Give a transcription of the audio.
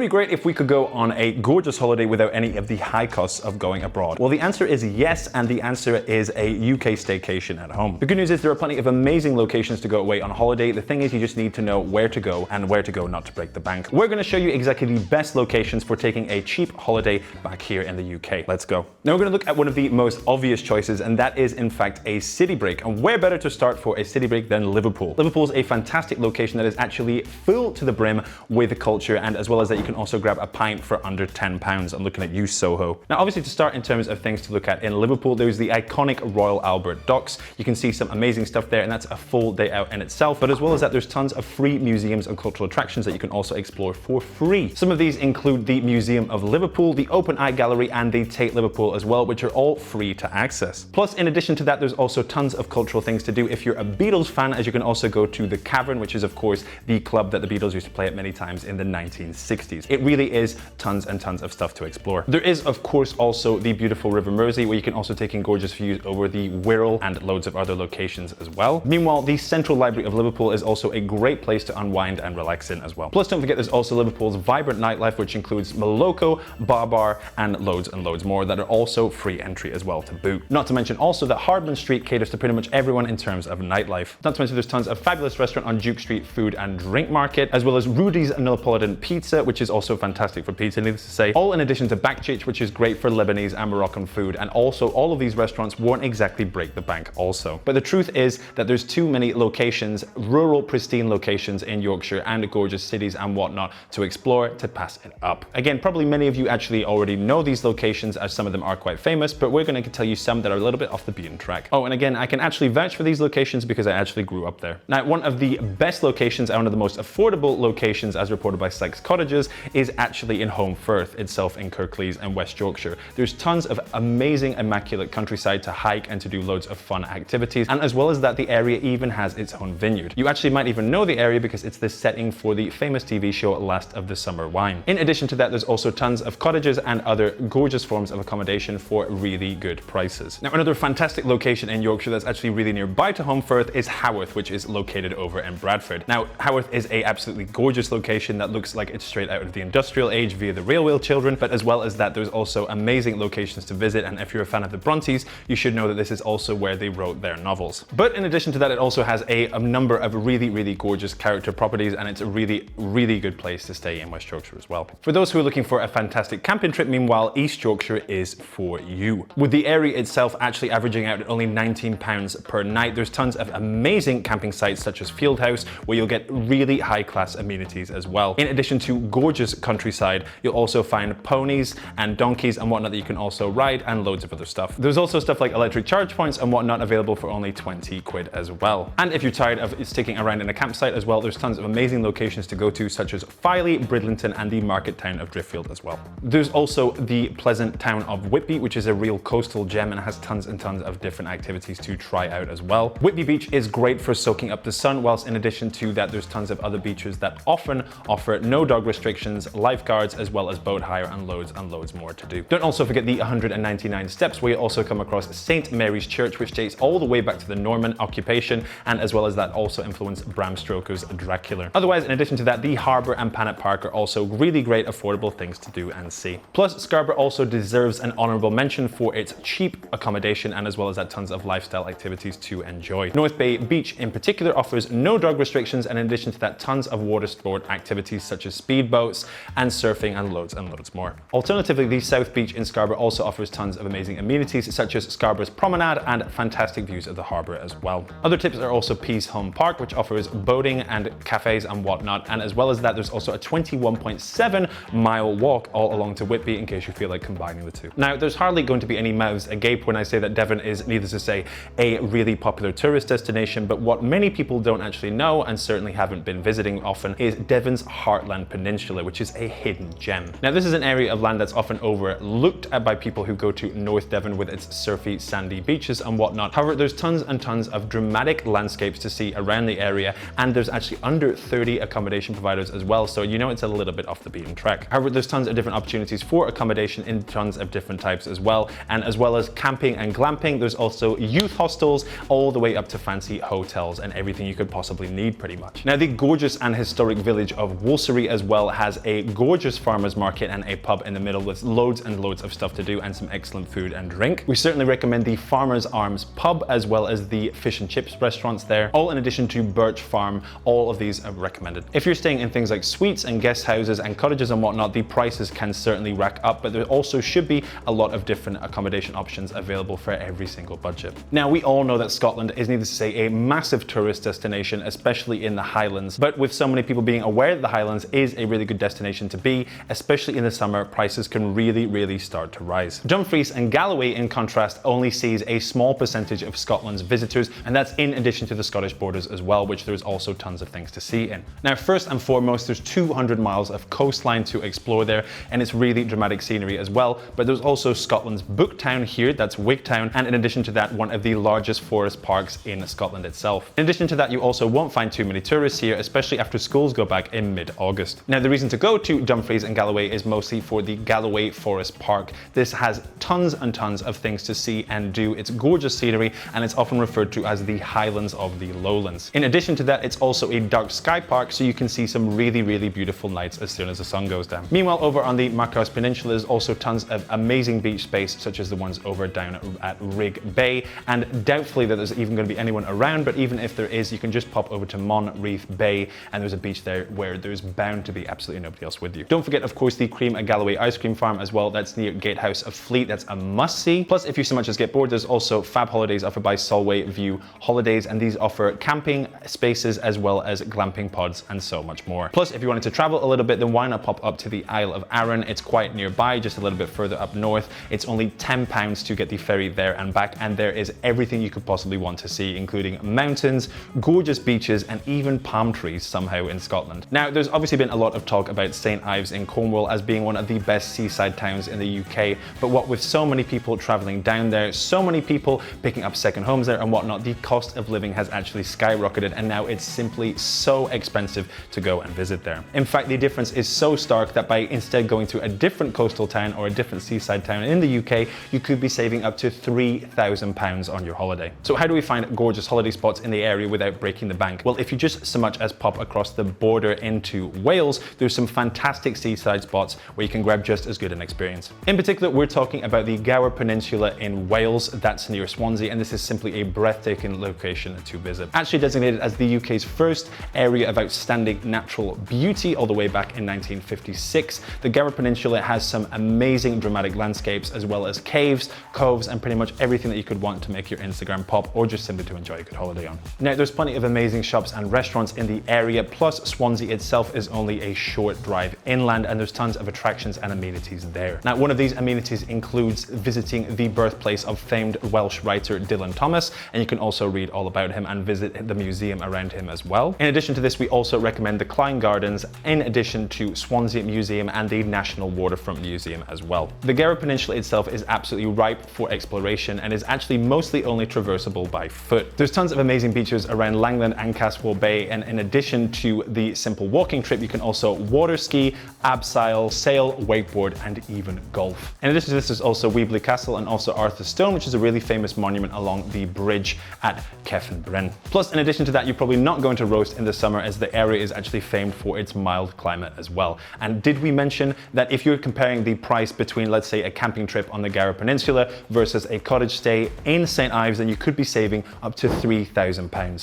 Wouldn't it be great if we could go on a gorgeous holiday without any of the high costs of going abroad? Well, the answer is yes, and the answer is a UK staycation at home. The good news is there are plenty of amazing locations to go away on holiday. The thing is, you just need to know where to go and where to go not to break the bank. We're going to show you exactly the best locations for taking a cheap holiday back here in the UK. Let's go. Now we're going to look at one of the most obvious choices, and that is in fact a city break. And where better to start for a city break than Liverpool? Liverpool's a fantastic location that is actually full to the brim with culture, and as well as that, you can also grab a pint for under £10. I'm looking at you, Soho. Now, obviously, to start in terms of things to look at in Liverpool, there's the iconic Royal Albert Docks. You can see some amazing stuff there, and that's a full day out in itself. But as well as that, there's tons of free museums and cultural attractions that you can also explore for free. Some of these include the Museum of Liverpool, the Open Eye Gallery, and the Tate Liverpool as well, which are all free to access. Plus, in addition to that, there's also tons of cultural things to do. If you're a Beatles fan, as you can also go to the Cavern, which is of course the club that the Beatles used to play at many times in the 1960s. It really is tons and tons of stuff to explore. There is of course also the beautiful River Mersey, where you can also take in gorgeous views over the Wirral and loads of other locations as well. Meanwhile, the Central Library of Liverpool is also a great place to unwind and relax in as well. Plus, don't forget there's also Liverpool's vibrant nightlife, which includes Moloko, Bar, and loads more that are also free entry as well to boot. Not to mention also that Hardman Street caters to pretty much everyone in terms of nightlife. Not to mention there's tons of fabulous restaurant on Duke Street food and drink market, as well as Rudy's Neapolitan Pizza, which is also fantastic for pizza, needless to say. All in addition to Bakchich, which is great for Lebanese and Moroccan food, and also all of these restaurants won't exactly break the bank also. But the truth is that there's too many locations, rural, pristine locations in Yorkshire and gorgeous cities and whatnot to explore to pass it up. Again, probably many of you actually already know these locations, as some of them are quite famous, but we're going to tell you some that are a little bit off the beaten track. Oh, and again, I can actually vouch for these locations because I actually grew up there. Now, one of the best locations and one of the most affordable locations, as reported by Sykes Cottages, is actually in Home Firth itself in Kirklees and West Yorkshire. There's tons of amazing, immaculate countryside to hike and to do loads of fun activities, and as well as that, the area even has its own vineyard. You actually might even know the area because it's the setting for the famous TV show Last of the Summer Wine. In addition to that, there's also tons of cottages and other gorgeous forms of accommodation for really good prices. Now, another fantastic location in Yorkshire that's actually really nearby to Home Firth is Haworth, which is located over in Bradford. Now, Haworth is a absolutely gorgeous location that looks like it's straight out of the industrial age via the Railway Children, but as well as that, there's also amazing locations to visit, and if you're a fan of the Brontes, you should know that this is also where they wrote their novels. But in addition to that, it also has a number of really gorgeous character properties, and it's a really good place to stay in West Yorkshire as well. For those who are looking for a fantastic camping trip, meanwhile, East Yorkshire is for you. With the area itself actually averaging out at only £19 per night, there's tons of amazing camping sites such as Fieldhouse, where you'll get really high-class amenities as well. In addition to gorgeous countryside, you'll also find ponies and donkeys and whatnot that you can also ride, and loads of other stuff. There's also stuff like electric charge points and whatnot available for only 20 quid as well. And if you're tired of sticking around in a campsite as well, there's tons of amazing locations to go to, such as Filey, Bridlington, and the market town of Driffield as well. There's also the pleasant town of Whitby, which is a real coastal gem and has tons and tons of different activities to try out as well. Whitby Beach is great for soaking up the sun, whilst in addition to that, there's tons of other beaches that often offer no dog restrictions, lifeguards, as well as boat hire, and loads more to do. Don't also forget the 199 steps, where you also come across St. Mary's Church, which dates all the way back to the Norman occupation, and as well as that also influenced Bram Stoker's Dracula. Otherwise, in addition to that, the harbour and Panet Park are also really great affordable things to do and see. Plus, Scarborough also deserves an honourable mention for its cheap accommodation, and as well as that, tons of lifestyle activities to enjoy. North Bay Beach in particular offers no dog restrictions, and in addition to that, tons of water sport activities such as speedboats and surfing, and loads more. Alternatively, the South Beach in Scarborough also offers tons of amazing amenities such as Scarborough's Promenade and fantastic views of the harbour as well. Other tips are also Peace Home Park, which offers boating and cafes and whatnot, and as well as that, there's also a 21.7-mile walk all along to Whitby in case you feel like combining the two. Now, there's hardly going to be any mouths agape when I say that Devon is, needless to say, a really popular tourist destination, but what many people don't actually know, and certainly haven't been visiting often, is Devon's Heartland Peninsula, which is a hidden gem. Now, this is an area of land that's often overlooked by people who go to North Devon with its surfy, sandy beaches and whatnot. However, there's tons and tons of dramatic landscapes to see around the area, and there's actually under 30 accommodation providers as well, so you know it's a little bit off the beaten track. However, there's tons of different opportunities for accommodation in tons of different types as well, and as well as camping and glamping, there's also youth hostels all the way up to fancy hotels and everything you could possibly need pretty much. Now, the gorgeous and historic village of Woolsery as well has has a gorgeous farmer's market and a pub in the middle with loads and loads of stuff to do and some excellent food and drink. We certainly recommend the Farmer's Arms pub as well as the fish and chips restaurants there, all in addition to Birch Farm. All of these are recommended. If you're staying in things like suites and guest houses and cottages and whatnot, the prices can certainly rack up, but there also should be a lot of different accommodation options available for every single budget. Now, we all know that Scotland is, needless to say, a massive tourist destination, especially in the Highlands. But with so many people being aware that the Highlands is a really good destination to be, especially in the summer, prices can really start to rise. Dumfries and Galloway, in contrast, only sees a small percentage of Scotland's visitors, and that's in addition to the Scottish borders as well, which there's also tons of things to see in. Now, first and foremost, there's 200 miles of coastline to explore there, and it's really dramatic scenery as well. But there's also Scotland's Book Town here, that's Wigtown, and in addition to that, one of the largest forest parks in Scotland itself. In addition to that, you also won't find too many tourists here, especially after schools go back in mid-August. Now, the reason to go to Dumfries and Galloway is mostly for the Galloway Forest Park. This has tons and tons of things to see and do. It's gorgeous scenery, and it's often referred to as the Highlands of the Lowlands. In addition to that, it's also a dark sky park, so you can see some really beautiful nights as soon as the sun goes down. Meanwhile, over on the Marcos Peninsula, there's also tons of amazing beach space, such as the ones over down at Rig Bay, and doubtfully that there's even going to be anyone around, but even if there is, you can just pop over to Monreath Bay, and there's a beach there where there's bound to be absolutely nobody else with you. Don't forget, of course, the Cream at Galloway ice cream farm as well. That's near Gatehouse of Fleet. That's a must-see. Plus, if you so much as get bored, there's also Fab Holidays offered by Solway View Holidays, and these offer camping spaces as well as glamping pods and so much more. Plus, if you wanted to travel a little bit, then why not pop up to the Isle of Arran? It's quite nearby, just a little bit further up north. It's only £10 to get the ferry there and back, and there is everything you could possibly want to see, including mountains, gorgeous beaches, and even palm trees somehow in Scotland. Now, there's obviously been a lot of talk about St Ives in Cornwall as being one of the best seaside towns in the UK, but what with so many people traveling down there, so many people picking up second homes there and whatnot, the cost of living has actually skyrocketed, and now it's simply so expensive to go and visit there. In fact, the difference is so stark that by instead going to a different coastal town or a different seaside town in the UK, you could be saving up to £3,000 on your holiday. So how do we find gorgeous holiday spots in the area without breaking the bank? Well, if you just so much as pop across the border into Wales, there's some fantastic seaside spots where you can grab just as good an experience. In particular, we're talking about the Gower Peninsula in Wales. That's near Swansea, and this is simply a breathtaking location to visit. Actually designated as the UK's first area of outstanding natural beauty all the way back in 1956, the Gower Peninsula has some amazing dramatic landscapes as well as caves, coves, and pretty much everything that you could want to make your Instagram pop or just simply to enjoy a good holiday on. Now, there's plenty of amazing shops and restaurants in the area, plus Swansea itself is only a short drive inland, and there's tons of attractions and amenities there. Now, one of these amenities includes visiting the birthplace of famed Welsh writer Dylan Thomas, and you can also read all about him and visit the museum around him as well. In addition to this, we also recommend the Klein Gardens, in addition to Swansea Museum and the National Waterfront Museum as well. The Gower Peninsula itself is absolutely ripe for exploration and is actually mostly only traversable by foot. There's tons of amazing beaches around Langland and Caswell Bay, and in addition to the simple walking trip, you can also water ski, abseil, sail, wakeboard, and even golf. In addition to this, there's also Weebly Castle and also Arthur's Stone, which is a really famous monument along the bridge at Cefn-Bryn. Plus, in addition to that, you're probably not going to roast in the summer, as the area is actually famed for its mild climate as well. And did we mention that if you're comparing the price between, let's say, a camping trip on the Gower Peninsula versus a cottage stay in St Ives, then you could be saving up to £3,000.